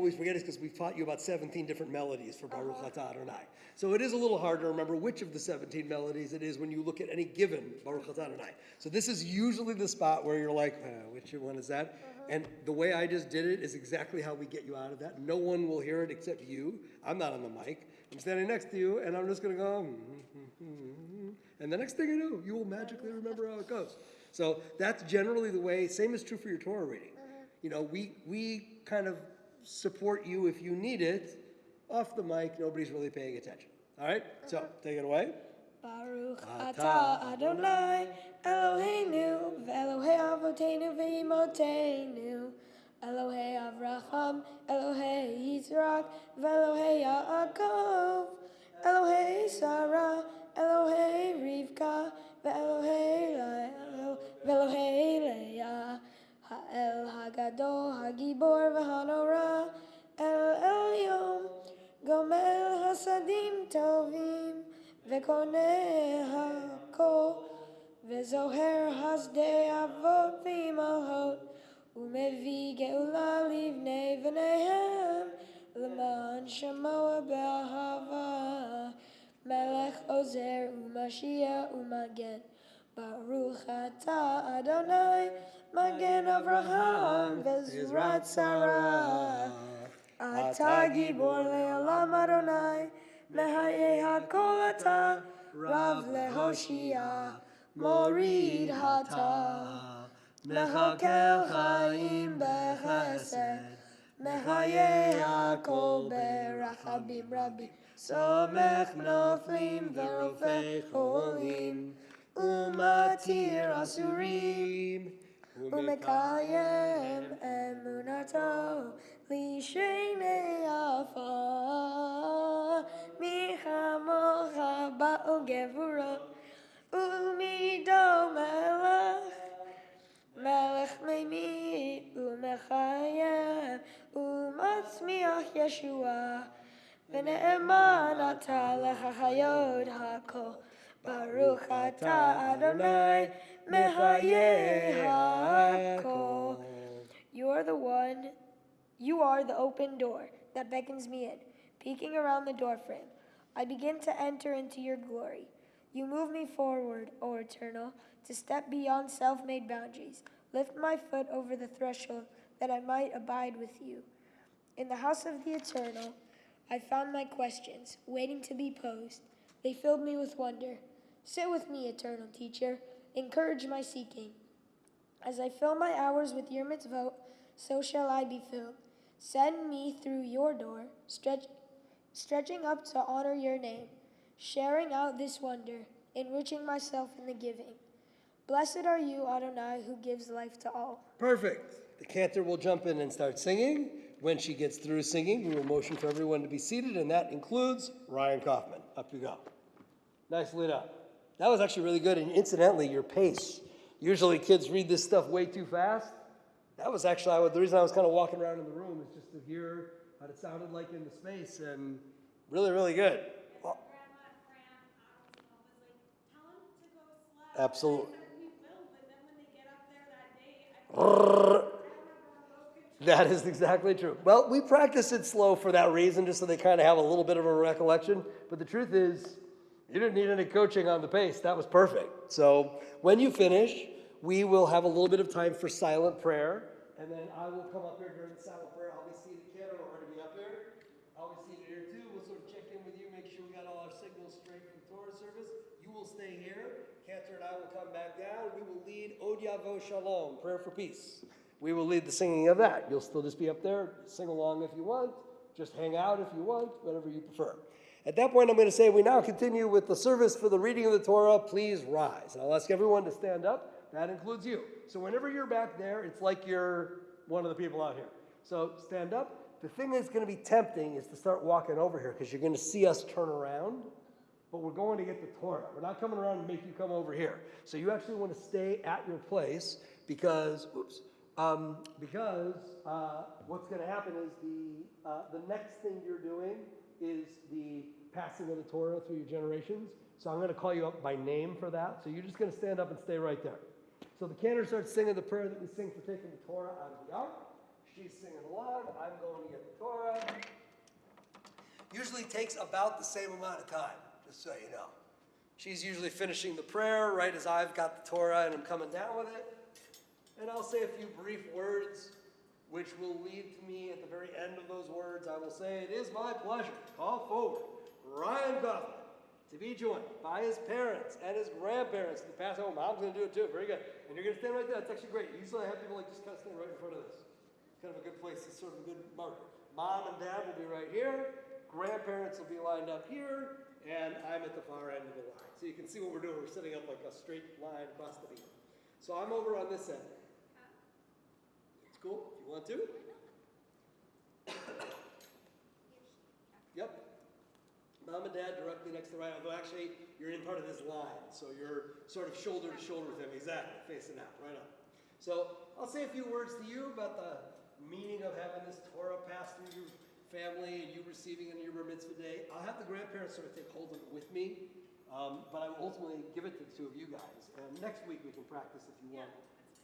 always forget is because we've taught you about 17 different melodies for Baruch Atah Adonai. So it is a little hard to remember which of the 17 melodies it is when you look at any given Baruch Atah Adonai. So this is usually the spot where you're like, which one is that? And the way I just did it is exactly how we get you out of that. No one will hear it except you. I'm not on the mic. I'm standing next to you, and I'm just going to go, and the next thing you know, you will magically remember how it goes. So that's generally the way. Same is true for your Torah reading. You know, we kind of support you if you need it. Off the mic, nobody's really paying attention. All right? So take it away. Baruch atah Adonai Eloheinu v'Elohei Avoteinu v'Imotenu Elohei Avraham Elohei Yitzhak v'Elohei Yaakov Elohei Sarah Elohei Rivka v'Elohei Leah Ha'el Hagadol Hagibor v'Hanora El Elyon Gomel Hasadim Tovim V'koneh ha'kol V'zoher hasdei avot v'imahot U'mevi ge'ula livnei v'neihem L'man shamoa b'ahava Melech ozer u'mashiach u'magen Baruch atah Adonai Magen Avraham V'zrat Sarah Atah gibor le'olam Adonai Mehayeh hakol atah Rav lehoshia Morid hatah Mechakel chaim bechesed Mehayeh hakol berachabim rabim Somech noflim v'rofei cholim Umatir asurim Umekayem emunato Lishnei afar Michamocha ba'al gevurah Umido melech meimit Umechayem Umatzmiach Yeshua V'ne'eman atah lecha chayot hakol Baruch atah Adonai Mehayeh hakol. You are the open door that beckons me in, peeking around the doorframe. I begin to enter into your glory. You move me forward, O Eternal, to step beyond self-made boundaries. Lift my foot over the threshold that I might abide with you. In the house of the Eternal, I found my questions, waiting to be posed. They filled me with wonder. Sit with me, Eternal Teacher. Encourage my seeking. As I fill my hours with your mitzvot, so shall I be filled. Send me through your door, stretching up to honor your name, sharing out this wonder, enriching myself in the giving. Blessed are you, Adonai, who gives life to all. Perfect. The cantor will jump in and start singing. When she gets through singing, we will motion for everyone to be seated, and that includes Ryan Kaufman. Up you go. Nicely done. That was actually really good, and incidentally, your pace. Usually kids read this stuff way too fast. That was actually, the reason I was kind of walking around in the room is just to hear what it sounded like in the space, and really, really good. Well, absolutely. That is exactly true. Well, we practice it slow for that reason, just so they kind of have a little bit of a recollection. But the truth is, you didn't need any coaching on the pace. That was perfect. So when you finish, we will have a little bit of time for silent prayer. And then I will come up here during the silent prayer. I'll be seated. Cantor will already be up here. I'll be seated here too. We'll sort of check in with you, make sure we got all our signals straight for the Torah service. You will stay here. Cantor and I will come back down. We will lead Od Yavo Shalom, prayer for peace. We will lead the singing of that. You'll still just be up there. Sing along if you want. Just hang out if you want, whatever you prefer. At that point, I'm going to say we now continue with the service for the reading of the Torah. Please rise. And I'll ask everyone to stand up. That includes you. So whenever you're back there, it's like you're one of the people out here. So stand up. The thing that's going to be tempting is to start walking over here because you're going to see us turn around. But we're going to get the Torah. We're not coming around and make you come over here. So you actually want to stay at your place because, what's going to happen is the next thing you're doing is the passing of the Torah through your generations. So I'm going to call you up by name for that. So you're just going to stand up and stay right there. So the cantor starts singing the prayer that we sing for taking the Torah out of the ark. She's singing along. I'm going to get the Torah. usually takes about the same amount of time, just so you know. She's usually finishing the prayer right as I've got the Torah and I'm coming down with it. And I'll say a few brief words, which will lead to me at the very end of those words. I will say, it is my pleasure to call forward Ryan Kaufman to be joined by his parents and his grandparents to pass home. Mom's going to do it too. Very good. And you're going to stand right there. That's actually great. Usually I have people like just kind of stand right in front of this. Kind of a good place. It's sort of a good marker. Mom and dad will be right here. Grandparents will be lined up here. And I'm at the far end of the line. So you can see what we're doing. We're setting up like a straight line across the beam. So I'm over on this end. It's cool if you want to. Yep. Mom and dad directly next to Ryan, although actually you're in part of this line. So you're sort of shoulder to shoulder with him. Exactly. Facing out. Right on. So I'll say a few words to you about the meaning of having this Torah pass through your family and you receiving it on your Bar Mitzvah day. I'll have the grandparents sort of take hold of it with me, but I will ultimately give it to the two of you guys. And next week we can practice if you want.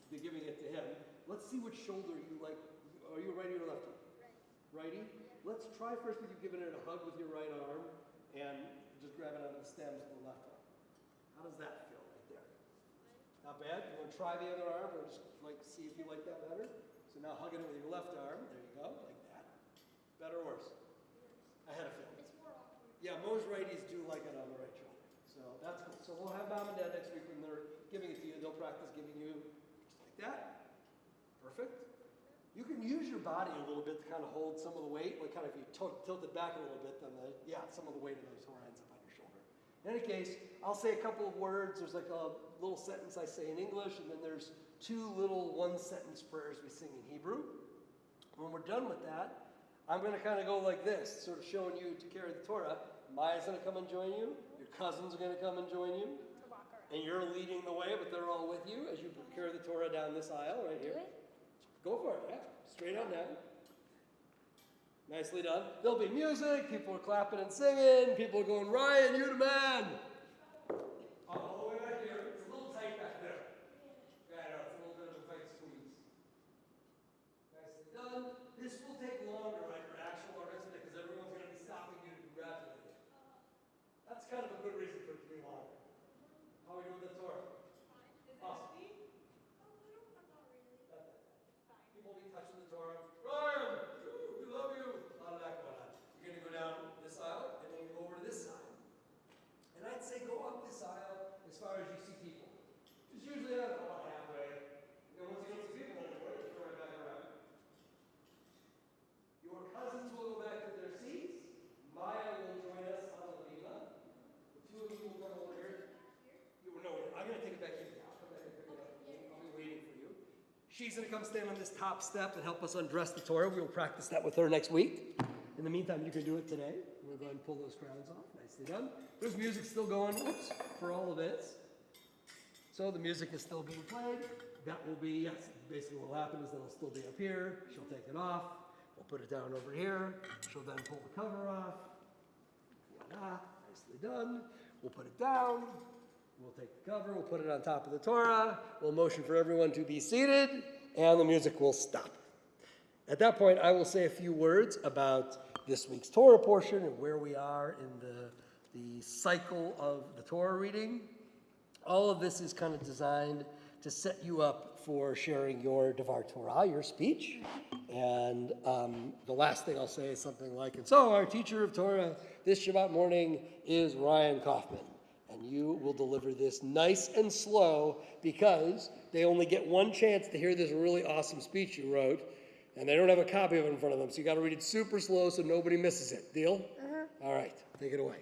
Be giving it to him. Let's see which shoulder you like. Are you righty or lefty? Righty? Let's try first with you giving it a hug with your right arm and just grabbing out of the stems with the left arm. How does that feel right there? Not bad? You want to try the other arm or just like see if you like that better? So now hugging it with your left arm. There you go, like that. Better or worse? I had a feeling. It's more awkward. Yeah, most righties do like it on the right shoulder. So that's cool. So we'll have mom and dad next week when they're giving it to you. They'll practice giving you just like that. Perfect. You can use your body a little bit to kind of hold some of the weight. Like kind of if you tilt it back a little bit, then some of the weight of the Torah ends up on your shoulder. In any case, I'll say a couple of words. There's like a little sentence I say in English, and then there's two little one-sentence prayers we sing in Hebrew. When we're done with that, I'm going to kind of go like this, sort of showing you to carry the Torah. Maya's going to come and join you. Your cousins are going to come and join you. And you're leading the way, but they're all with you as you carry the Torah down this aisle right here. Go for it, yeah. Straight on down. Nicely done. There'll be music. People are clapping and singing. People are going, Ryan, you're the man. All the way back here. It's a little tight back there. Yeah, I know. It's a little bit of a tight squeeze. Nicely done. This will take longer on your actual Bar Mitzvah because everyone's going to be stopping you to congratulate you. That's kind of a good reason for it to be longer. How are we doing with the Torah? Awesome. People will be touching the Torah. Ryan, we love you. A lot of that going on. You're going to go down this aisle and then you go over to this side. And I'd say go up this aisle as far as you see people. Just usually about halfway. And once you don't see people anymore, you go right back around. Your cousins will go back to their seats. Maya will join us on the lima. The two of you will come over here. I'm going to take it back here. I'll come back and pick it up. I'll be waiting for you. She's going to come stand on this top step and help us undress the Torah. We will practice that with her next week. In the meantime, you can do it today. We'll go ahead and pull those crowns off. Nicely done. There's music still going, for all of this. So the music is still being played. That will be, yes, basically what will happen is that it'll still be up here. She'll take it off. We'll put it down over here. She'll then pull the cover off. Voila, nicely done. We'll put it down. We'll take the cover, we'll put it on top of the Torah, we'll motion for everyone to be seated, and the music will stop. At that point, I will say a few words about this week's Torah portion and where we are in the cycle of the Torah reading. All of this is kind of designed to set you up for sharing your Devar Torah, your speech. And the last thing I'll say is something like, and so our teacher of Torah this Shabbat morning is Ryan Kaufman. And you will deliver this nice and slow because they only get one chance to hear this really awesome speech you wrote, and they don't have a copy of it in front of them, so you got to read it super slow so nobody misses it. Deal? All right, take it away.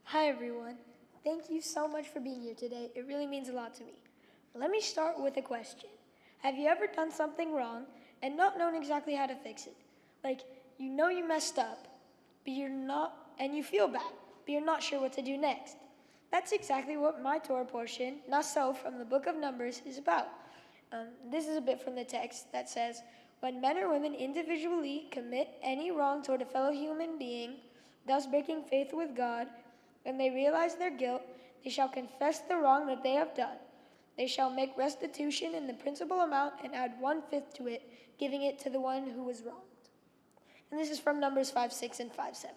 Hi, everyone. Thank you so much for being here today. It really means a lot to me. Let me start with a question. Have you ever done something wrong and not known exactly how to fix it? Like, you know you messed up, but and you feel bad, but you're not sure what to do next. That's exactly what my Torah portion, Naso, from the book of Numbers, is about. This is a bit from the text that says, when men or women individually commit any wrong toward a fellow human being, thus breaking faith with God, and they realize their guilt, they shall confess the wrong that they have done. They shall make restitution in the principal amount and add 1/5 to it, giving it to the one who was wronged. And this is from Numbers 5:6 and 5:7.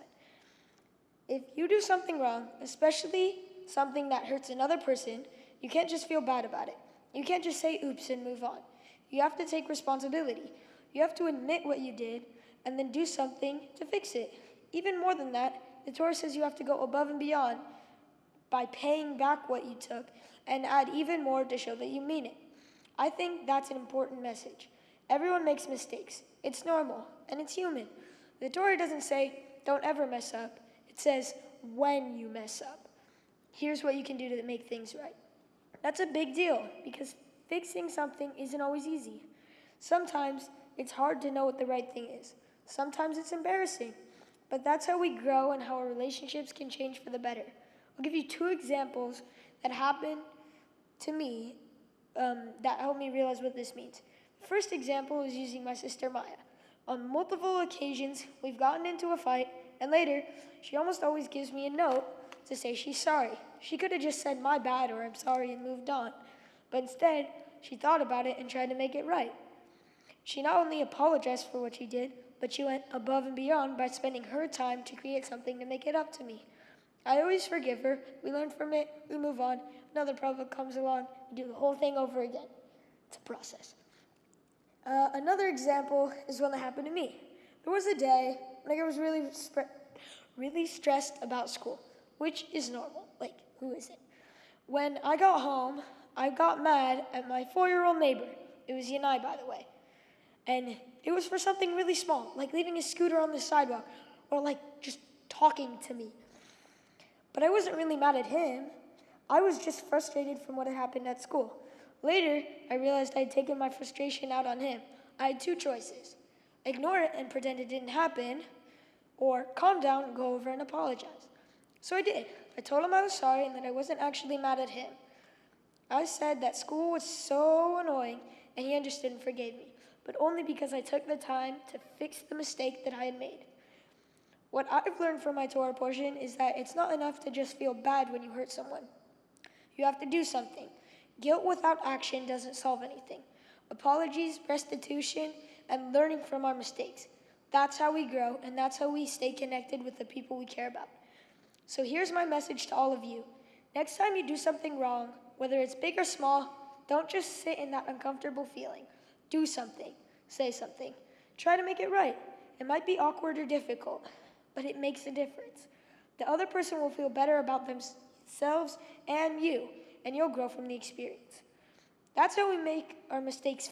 If you do something wrong, especially something that hurts another person, you can't just feel bad about it. You can't just say oops and move on. You have to take responsibility. You have to admit what you did and then do something to fix it. Even more than that, the Torah says you have to go above and beyond by paying back what you took and add even more to show that you mean it. I think that's an important message. Everyone makes mistakes. It's normal and it's human. The Torah doesn't say don't ever mess up. It says when you mess up, here's what you can do to make things right. That's a big deal because fixing something isn't always easy. Sometimes it's hard to know what the right thing is. Sometimes it's embarrassing. But that's how we grow and how our relationships can change for the better. I'll give you 2 examples that happened to me that helped me realize what this means. The first example is using my sister Maya. On multiple occasions, we've gotten into a fight, and later, she almost always gives me a note to say she's sorry. She could have just said my bad or I'm sorry and moved on. But instead, she thought about it and tried to make it right. She not only apologized for what she did, but she went above and beyond by spending her time to create something to make it up to me. I always forgive her. We learn from it. We move on. Another problem comes along. We do the whole thing over again. It's a process. Another example is one that happened to me. There was a day when I was really stressed about school, which is normal. Like, who isn't? When I got home, I got mad at my 4-year-old neighbor. It was Bnai, by the way. And it was for something really small, like leaving his scooter on the sidewalk, or like just talking to me. But I wasn't really mad at him. I was just frustrated from what had happened at school. Later, I realized I had taken my frustration out on him. I had 2 choices: ignore it and pretend it didn't happen, or calm down and go over and apologize. So I did. I told him I was sorry and that I wasn't actually mad at him. I said that school was so annoying and he understood and forgave me, but only because I took the time to fix the mistake that I had made. What I've learned from my Torah portion is that it's not enough to just feel bad when you hurt someone. You have to do something. Guilt without action doesn't solve anything. Apologies, restitution, and learning from our mistakes. That's how we grow, and that's how we stay connected with the people we care about. So here's my message to all of you. Next time you do something wrong, whether it's big or small, don't just sit in that uncomfortable feeling. Do something. Say something. Try to make it right. It might be awkward or difficult, but it makes a difference. The other person will feel better about themselves and you, and you'll grow from the experience. That's how we make our mistakes